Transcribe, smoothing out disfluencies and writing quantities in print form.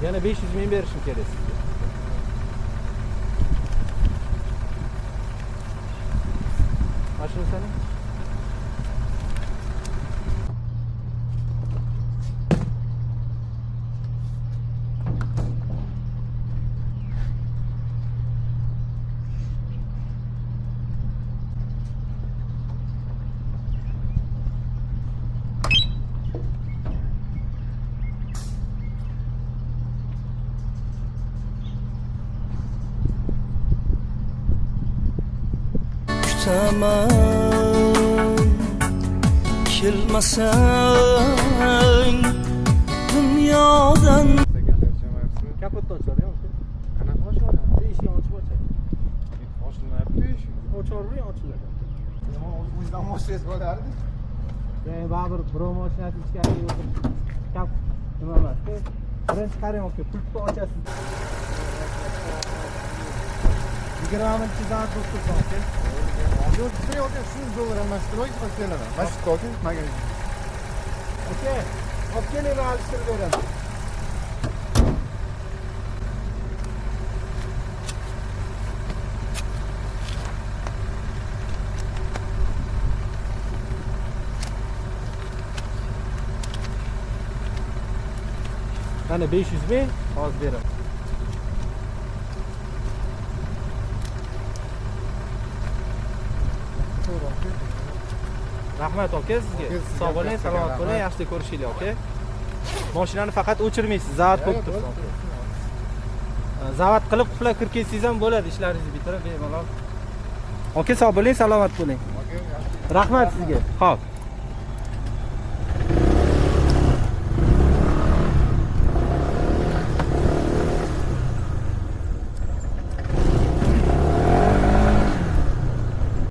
Yana 500 ming berishim kerak sizga. Mashina sani? Kutaman kelmasang dunyodan. Kapotni ochadi-ku. Qanaqa ochadi? Eshikni ochib ochadi. Ochilmayapti eshik. Ochaverib ochiladi. Nima o'zidan mashinasi bo'lardi? Baribir birov mashinasi ichkariga o'tirib kap nima emas-ku. Birinchi qarang aka, pultni ochasiz. 20 zat bo'lsa aka. Yo'q, yo'q, shuni dollar almashtirib qo'yinglar. Mashina qo'ying, magazin. Aka, olib keling, alishtirib beraman. Mana 500 ming hozir beraman. Rahmat aka sizga. Sog' bo'ling, salomat bo'ling, yaxshi ko'rishinglar aka. Mashinani faqat o'chirmaysiz, zavat qo'yib tursiz aka. Zavat qilib quflab kirib ketsangiz ham bo'ladi, ishlaringizni bitirib bemalol. Aka sog' bo'ling, salomat bo'ling. Rahmat sizga. Xo'p.